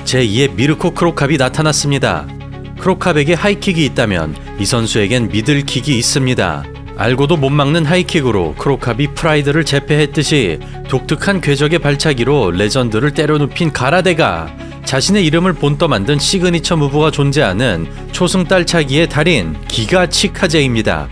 제2의 미르코 크로캅이 나타났습니다. 크로캅에게 하이킥이 있다면 이 선수에겐 미들킥이 있습니다. 알고도 못 막는 하이킥으로 크로캅이 프라이드를 제패했듯이 독특한 궤적의 발차기로 레전드를 때려눕힌 가라데가 자신의 이름을 본떠 만든 시그니처 무브가 존재하는 초승달차기의 달인 기가 치카제입니다.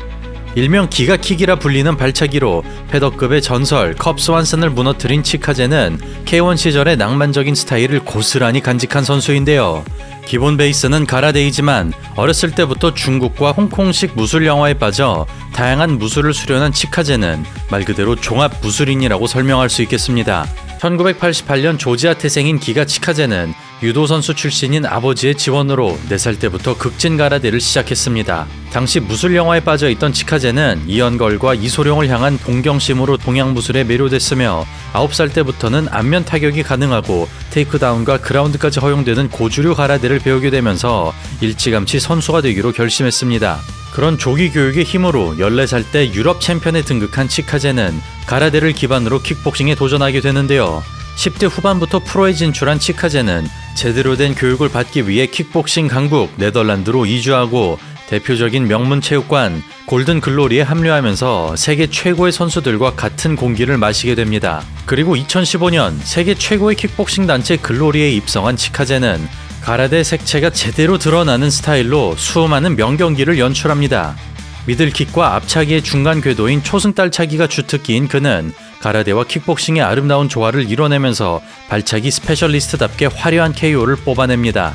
일명 기가킥이라 불리는 발차기로 패더급의 전설 컵스 완슨을 무너뜨린 치카제는 K1 시절의 낭만적인 스타일을 고스란히 간직한 선수인데요. 기본 베이스는 가라데이지만 어렸을 때부터 중국과 홍콩식 무술 영화에 빠져 다양한 무술을 수련한 치카제는 말 그대로 종합 무술인이라고 설명할 수 있겠습니다. 1988년 조지아 태생인 기가 치카제는 유도 선수 출신인 아버지의 지원으로 4살 때부터 극진 가라데를 시작했습니다. 당시 무술 영화에 빠져 있던 치카제는 이연걸과 이소룡을 향한 동경심으로 동양 무술에 매료됐으며 9살 때부터는 안면 타격이 가능하고 테이크다운과 그라운드까지 허용되는 고주류 가라데를 배우게 되면서 일찌감치 선수가 되기로 결심했습니다. 그런 조기 교육의 힘으로 14살 때 유럽 챔피언에 등극한 치카제는 가라데를 기반으로 킥복싱에 도전하게 되는데요. 10대 후반부터 프로에 진출한 치카제는 제대로 된 교육을 받기 위해 킥복싱 강국 네덜란드로 이주하고 대표적인 명문 체육관 골든 글로리에 합류하면서 세계 최고의 선수들과 같은 공기를 마시게 됩니다. 그리고 2015년 세계 최고의 킥복싱 단체 글로리에 입성한 치카제는 가라데 색채가 제대로 드러나는 스타일로 수많은 명경기를 연출합니다. 미들킥과 앞차기의 중간 궤도인 초승달차기가 주특기인 그는 가라데와 킥복싱의 아름다운 조화를 이뤄내면서 발차기 스페셜리스트답게 화려한 KO를 뽑아냅니다.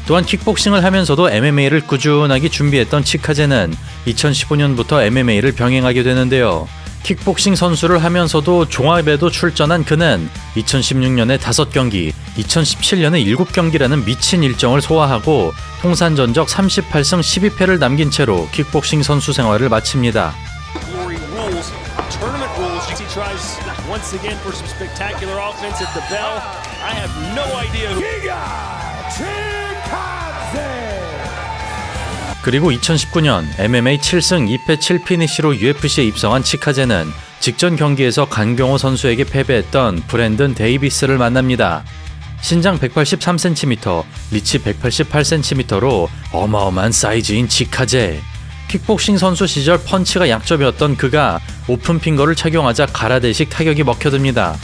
또한 킥복싱을 하면서도 MMA를 꾸준하게 준비했던 치카제는 2015년부터 MMA를 병행하게 되는데요. 킥복싱 선수를 하면서도 종합에도 출전한 그는 2016년에 5경기, 2017년에 7경기라는 미친 일정을 소화하고 통산 전적 38승 12패를 남긴 채로 킥복싱 선수 생활을 마칩니다. 그리고 2019년 MMA 7승 2패 7피니시로 UFC에 입성한 치카제는 직전 경기에서 간경호 선수에게 패배했던 브랜든 데이비스를 만납니다. 신장 183cm, 리치 188cm로 어마어마한 사이즈인 치카제. 킥복싱 선수 시절 펀치가 약점이었던 그가 오픈 핑거를 착용하자 가라데식 타격이 먹혀듭니다.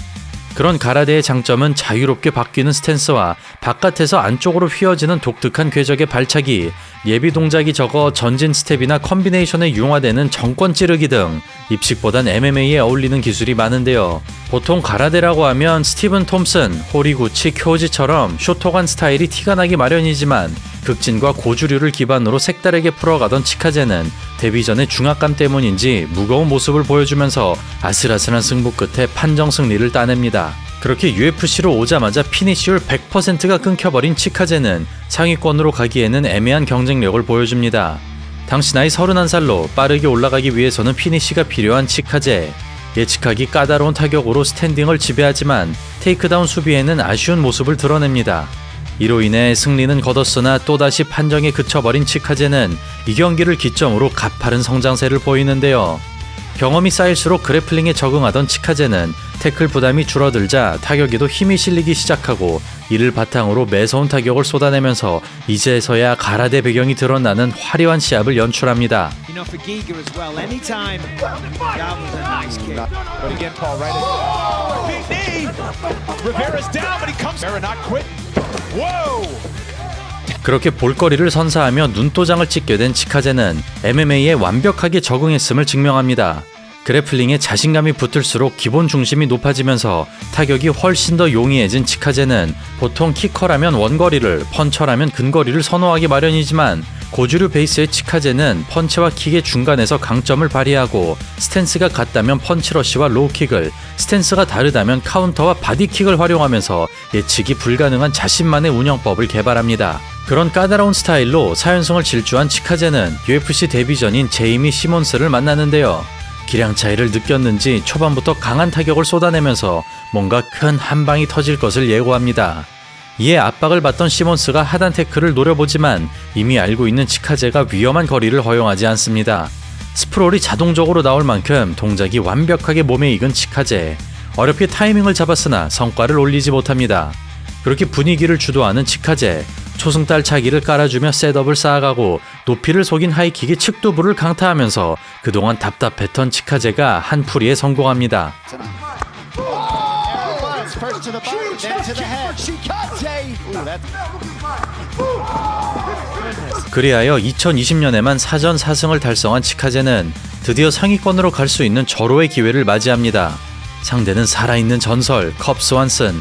그런 가라데의 장점은 자유롭게 바뀌는 스탠스와 바깥에서 안쪽으로 휘어지는 독특한 궤적의 발차기, 예비 동작이 적어 전진 스텝이나 컴비네이션에 융화되는 정권 찌르기 등 입식보단 MMA에 어울리는 기술이 많은데요. 보통 가라데라고 하면 스티븐 톰슨, 호리구치, 쿄지처럼 쇼토간 스타일이 티가 나기 마련이지만 극진과 고주류를 기반으로 색다르게 풀어가던 치카제는 데뷔 전의 중압감 때문인지 무거운 모습을 보여주면서 아슬아슬한 승부 끝에 판정 승리를 따냅니다. 그렇게 UFC로 오자마자 피니시율 100%가 끊겨버린 치카제는 상위권으로 가기에는 애매한 경쟁력을 보여줍니다. 당시 나이 31살로 빠르게 올라가기 위해서는 피니시가 필요한 치카제. 예측하기 까다로운 타격으로 스탠딩을 지배하지만 테이크다운 수비에는 아쉬운 모습을 드러냅니다. 이로 인해 승리는 거뒀으나 또다시 판정에 그쳐버린 치카제는 이 경기를 기점으로 가파른 성장세를 보이는데요. 경험이 쌓일수록 그래플링에 적응하던 치카제는 태클 부담이 줄어들자 타격에도 힘이 실리기 시작하고 이를 바탕으로 매서운 타격을 쏟아내면서 이제서야 가라데 배경이 드러나는 화려한 시합을 연출합니다. 그렇게 볼거리를 선사하며 눈도장을 찍게 된 치카제는 MMA에 완벽하게 적응했음을 증명합니다. 그래플링에 자신감이 붙을수록 기본 중심이 높아지면서 타격이 훨씬 더 용이해진 치카제는 보통 키커라면 원거리를, 펀처라면 근거리를 선호하기 마련이지만 고주류 베이스의 치카제는 펀치와 킥의 중간에서 강점을 발휘하고 스탠스가 같다면 펀치러시와 로우킥을, 스탠스가 다르다면 카운터와 바디킥을 활용하면서 예측이 불가능한 자신만의 운영법을 개발합니다. 그런 까다로운 스타일로 4연승을 질주한 치카제는 UFC 데뷔 전인 제이미 시몬스를 만나는데요. 기량 차이를 느꼈는지 초반부터 강한 타격을 쏟아내면서 뭔가 큰 한방이 터질 것을 예고합니다. 이에 압박을 받던 시몬스가 하단 태클을 노려보지만 이미 알고 있는 치카제가 위험한 거리를 허용하지 않습니다. 스프롤이 자동적으로 나올 만큼 동작이 완벽하게 몸에 익은 치카제. 어렵게 타이밍을 잡았으나 성과를 올리지 못합니다. 그렇게 분위기를 주도하는 치카제. 초승달 차기를 깔아주며 셋업을 쌓아가고 높이를 속인 하이킥이 측두부를 강타하면서 그동안 답답했던 치카제가 한풀이에 성공합니다. 그리하여 2020년에만 사전 4승을 달성한 치카제는 드디어 상위권으로 갈 수 있는 절호의 기회를 맞이합니다. 상대는 살아있는 전설 컵 스완슨.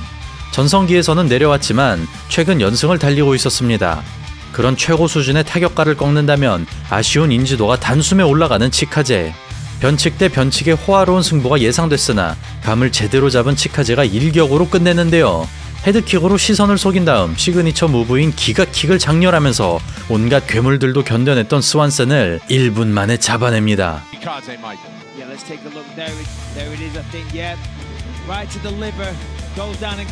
전성기에서는 내려왔지만 최근 연승을 달리고 있었습니다. 그런 최고 수준의 타격가를 꺾는다면 아쉬운 인지도가 단숨에 올라가는 치카제. 변칙 대 변칙의 호화로운 승부가 예상됐으나 감을 제대로 잡은 치카제가 일격으로 끝내는데요. 헤드킥으로 시선을 속인 다음 시그니처 무브인 기가킥을 장렬하면서 온갖 괴물들도 견뎌냈던 스완슨을 1분 만에 잡아냅니다.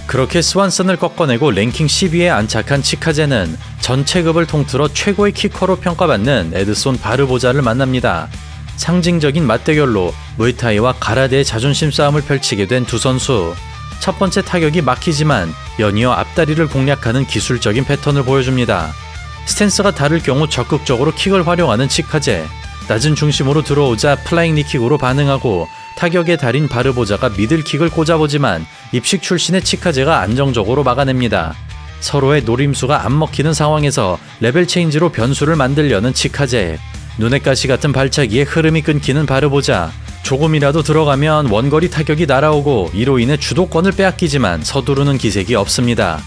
그렇게 스완슨을 꺾어내고 랭킹 10위에 안착한 치카제는 전 체급을 통틀어 최고의 키커로 평가받는 에드손 바르보자를 만납니다. 상징적인 맞대결로 무에타이와 가라데의 자존심 싸움을 펼치게 된 두 선수. 첫 번째 타격이 막히지만 연이어 앞다리를 공략하는 기술적인 패턴을 보여줍니다. 스탠스가 다를 경우 적극적으로 킥을 활용하는 치카제. 낮은 중심으로 들어오자 플라잉 니킥으로 반응하고 타격의 달인 바르보자가 미들킥을 꽂아보지만 입식 출신의 치카제가 안정적으로 막아냅니다. 서로의 노림수가 안 먹히는 상황에서 레벨 체인지로 변수를 만들려는 치카제. 눈의 가시 같은 발차기에 흐름이 끊기는 바르보자. 조금이라도 들어가면 원거리 타격이 날아오고 이로 인해 주도권을 빼앗기지만 서두르는 기색이 없습니다.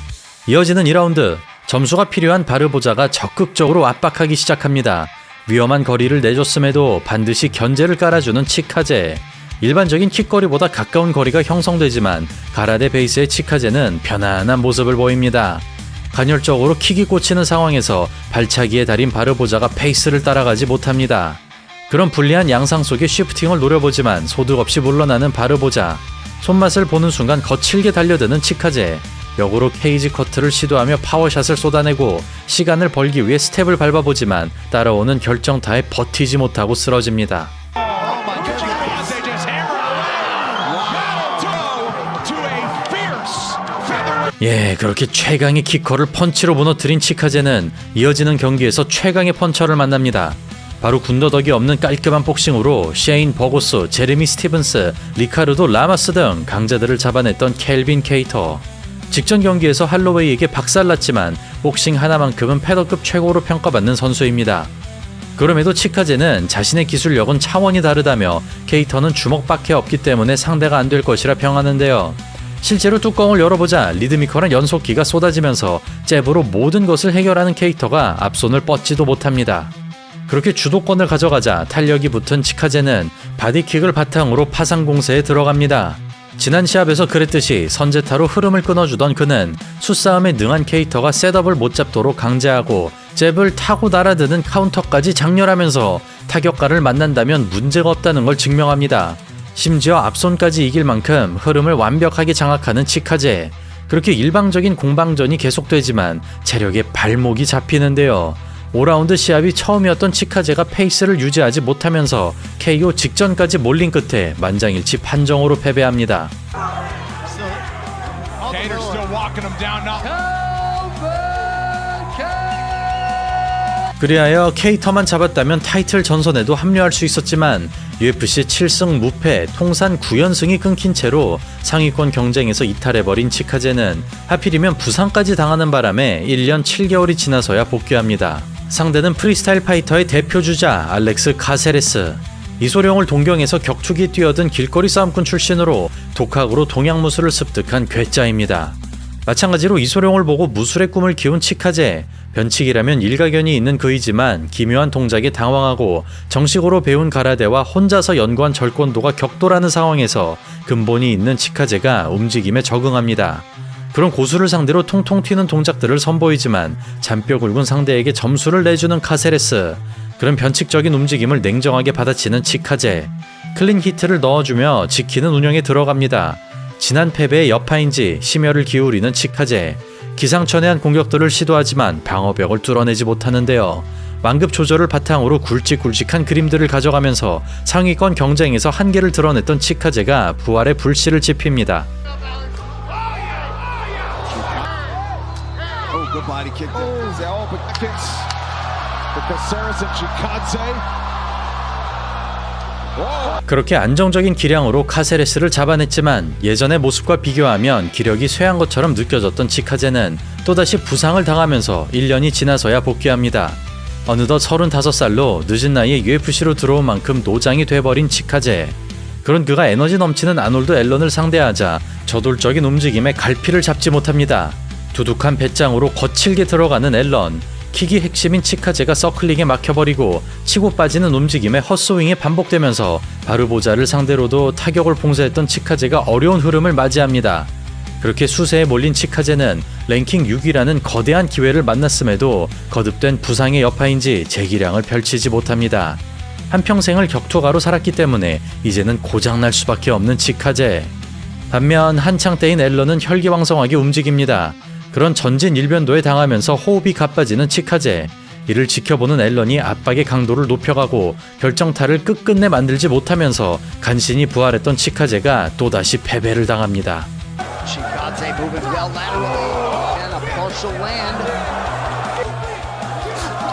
이어지는 2라운드. 점수가 필요한 바르보자가 적극적으로 압박하기 시작합니다. 위험한 거리를 내줬음에도 반드시 견제를 깔아주는 치카제. 일반적인 킥거리보다 가까운 거리가 형성되지만 가라데 베이스의 치카제는 편안한 모습을 보입니다. 간헐적으로 킥이 꽂히는 상황에서 발차기의 달인 바르보자가 페이스를 따라가지 못합니다. 그런 불리한 양상 속에 쉬프팅을 노려보지만 소득 없이 물러나는 바르보자. 손맛을 보는 순간 거칠게 달려드는 치카제. 역으로 케이지 커트를 시도하며 파워샷을 쏟아내고 시간을 벌기 위해 스텝을 밟아보지만 따라오는 결정타에 버티지 못하고 쓰러집니다. 그렇게 최강의 키커를 펀치로 무너뜨린 치카제는 이어지는 경기에서 최강의 펀처를 만납니다. 바로 군더더기 없는 깔끔한 복싱으로 셰인 버고스, 제레미 스티븐스, 리카르도 라마스 등 강자들을 잡아냈던 켈빈 케이터. 직전 경기에서 할로웨이에게 박살났지만 복싱 하나만큼은 패더급 최고로 평가받는 선수입니다. 그럼에도 치카제는 자신의 기술력은 차원이 다르다며 케이터는 주먹밖에 없기 때문에 상대가 안 될 것이라 평하는데요. 실제로 뚜껑을 열어보자 리드미컬한 연속기가 쏟아지면서 잽으로 모든 것을 해결하는 케이터가 앞손을 뻗지도 못합니다. 그렇게 주도권을 가져가자 탄력이 붙은 치카제는 바디킥을 바탕으로 파상 공세에 들어갑니다. 지난 시합에서 그랬듯이 선제타로 흐름을 끊어주던 그는 수싸움에 능한 케이터가 셋업을 못 잡도록 강제하고 잽을 타고 날아드는 카운터까지 장렬하면서 타격가를 만난다면 문제가 없다는 걸 증명합니다. 심지어 앞손까지 이길 만큼 흐름을 완벽하게 장악하는 치카제. 그렇게 일방적인 공방전이 계속되지만 체력에 발목이 잡히는데요. 5라운드 시합이 처음이었던 치카제가 페이스를 유지하지 못하면서 KO 직전까지 몰린 끝에 만장일치 판정으로 패배합니다. 그리하여 케이터만 잡았다면 타이틀 전선에도 합류할 수 있었지만 UFC 7승 무패, 통산 9연승이 끊긴 채로 상위권 경쟁에서 이탈해버린 치카제는 하필이면 부상까지 당하는 바람에 1년 7개월이 지나서야 복귀합니다. 상대는 프리스타일 파이터의 대표주자 알렉스 카세레스. 이소룡을 동경에서 격투기 뛰어든 길거리 싸움꾼 출신으로 독학으로 동양무술을 습득한 괴짜입니다. 마찬가지로 이소룡을 보고 무술의 꿈을 키운 치카제. 변칙이라면 일가견이 있는 그이지만 기묘한 동작에 당황하고 정식으로 배운 가라데와 혼자서 연구한 절권도가 격돌하는 상황에서 근본이 있는 치카제가 움직임에 적응합니다. 그런 고수를 상대로 통통 튀는 동작들을 선보이지만 잔뼈 굵은 상대에게 점수를 내주는 카세레스. 그런 변칙적인 움직임을 냉정하게 받아치는 치카제. 클린 히트를 넣어주며 지키는 운영에 들어갑니다. 지난 패배의 여파인지 심혈을 기울이는 치카제. 기상천외한 공격들을 시도하지만 방어벽을 뚫어내지 못하는데요. 완급 조절을 바탕으로 굵직굵직한 그림들을 가져가면서 상위권 경쟁에서 한계를 드러냈던 치카제가 부활의 불씨를 지핍니다. Oh, good body kick there. Oh, but kicks. The Caceres and Chikadze. 그렇게 안정적인 기량으로 카세레스를 잡아냈지만 예전의 모습과 비교하면 기력이 쇠한 것처럼 느껴졌던 치카제는 또다시 부상을 당하면서 1년이 지나서야 복귀합니다. 어느덧 35살로 늦은 나이에 UFC로 들어온 만큼 노장이 돼버린 치카제. 그런 그가 에너지 넘치는 아놀드 앨런을 상대하자 저돌적인 움직임에 갈피를 잡지 못합니다. 두둑한 배짱으로 거칠게 들어가는 앨런, 킥이 핵심인 치카제가 서클링에 막혀버리고 치고 빠지는 움직임에 헛스윙이 반복되면서 바르보자를 상대로도 타격을 봉쇄했던 치카제가 어려운 흐름을 맞이합니다. 그렇게 수세에 몰린 치카제는 랭킹 6위라는 거대한 기회를 만났음에도 거듭된 부상의 여파인지 재기량을 펼치지 못합니다. 한평생을 격투가로 살았기 때문에 이제는 고장날 수밖에 없는 치카제. 반면 한창 때인 앨런은 혈기왕성하게 움직입니다. 그런 전진일변도에 당하면서 호흡이 가빠지는 치카제. 이를 지켜보는 앨런이 압박의 강도를 높여가고 결정타를 끝끝내 만들지 못하면서 간신히 부활했던 치카제가 또다시 패배를 당합니다. Chikadze moving well laterally and a partial land.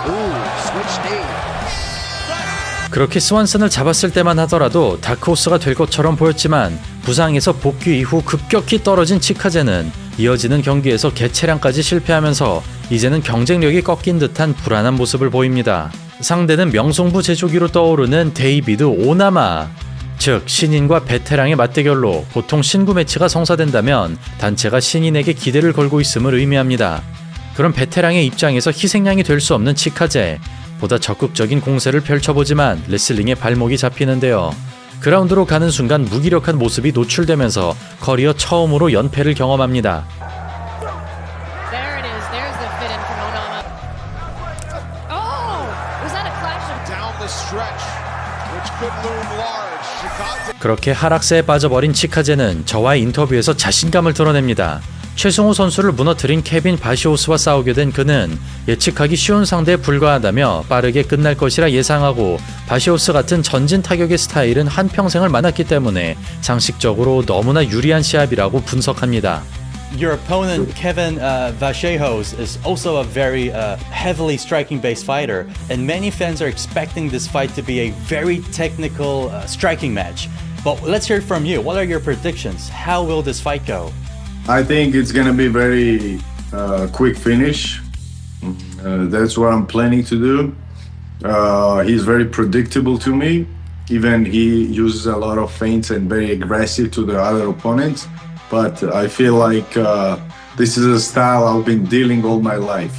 Ooh, switch knee. 그렇게 스완슨을 잡았을 때만 하더라도 다크호스가 될 것처럼 보였지만 부상에서 복귀 이후 급격히 떨어진 치카제는 이어지는 경기에서 개체량까지 실패하면서 이제는 경쟁력이 꺾인 듯한 불안한 모습을 보입니다. 상대는 명성부 제조기로 떠오르는 데이비드 오나마. 즉 신인과 베테랑의 맞대결로 보통 신구 매치가 성사된다면 단체가 신인에게 기대를 걸고 있음을 의미합니다. 그런 베테랑의 입장에서 희생양이 될 수 없는 치카제. 보다 적극적인 공세를 펼쳐보지만 레슬링에 발목이 잡히는데요. 그라운드로 가는 순간 무기력한 모습이 노출되면서 커리어 처음으로 연패를 경험합니다. There it is. There's the fit in from Onama. Oh, was that a clash of Down the stretch, which could loom large. Chikadze. 그렇게 하락세에 빠져버린 치카제는 저와의 인터뷰에서 자신감을 드러냅니다. 최승호 선수를 무너뜨린 케빈 바시오스와 싸우게 된 그는 예측하기 쉬운 상대에 불과하다며 빠르게 끝날 것이라 예상하고 바시오스 같은 전진 타격의 스타일은 한평생을 만났기 때문에 상식적으로 너무나 유리한 시합이라고 분석합니다. Your opponent, Kevin Vallejos, is also a very heavily striking-based fighter, and many fans are expecting this fight to be a very technical striking match. But let's hear from you. What are your predictions? How will this fight go? I think it's going to be very quick finish. That's what I'm planning to do. He's very predictable to me. Even he uses a lot of feints and very aggressive to the other opponents. But I feel like this is a style I've been dealing all my life.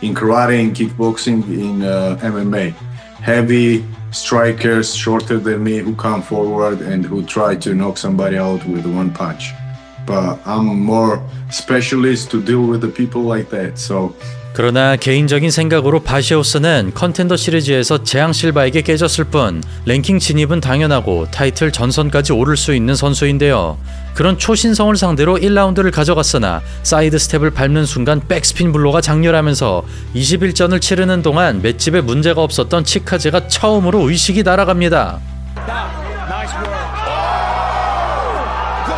In karate, in kickboxing, in MMA. Heavy strikers shorter than me who come forward and who try to knock somebody out with one punch. But I'm more specialist to deal with the people like that. So 그러나 개인적인 생각으로 바시오스는 컨텐더 시리즈에서 재앙 실바에게 깨졌을 뿐 랭킹 진입은 당연하고 타이틀 전선까지 오를 수 있는 선수인데요. 그런 초신성을 상대로 1라운드를 가져갔으나 사이드 스텝을 밟는 순간 백스핀 블로가 장렬하면서 21전을 치르는 동안 맷집에 문제가 없었던 치카제가 처음으로 의식이 날아갑니다. Nice work. The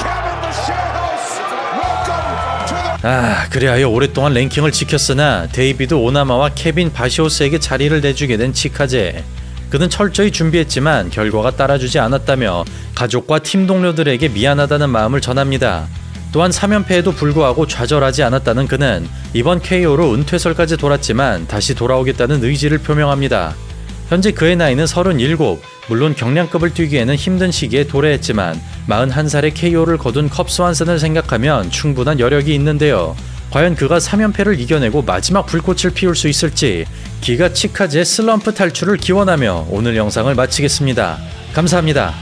Kevin Vallejos. Welcome to the. 그리하여 오랫동안 랭킹을 지켰으나 데이비드 오나마와 케빈 바시오스에게 자리를 내주게 된 치카제. 그는 철저히 준비했지만 결과가 따라주지 않았다며 가족과 팀 동료들에게 미안하다는 마음을 전합니다. 또한 3연패에도 불구하고 좌절하지 않았다는 그는 이번 KO로 은퇴설까지 돌았지만 다시 돌아오겠다는 의지를 표명합니다. 현재 그의 나이는 37, 물론 경량급을 뛰기에는 힘든 시기에 도래했지만 41살의 KO를 거둔 컵스완슨을 생각하면 충분한 여력이 있는데요. 과연 그가 3연패를 이겨내고 마지막 불꽃을 피울 수 있을지 기가 치카제의 슬럼프 탈출을 기원하며 오늘 영상을 마치겠습니다. 감사합니다.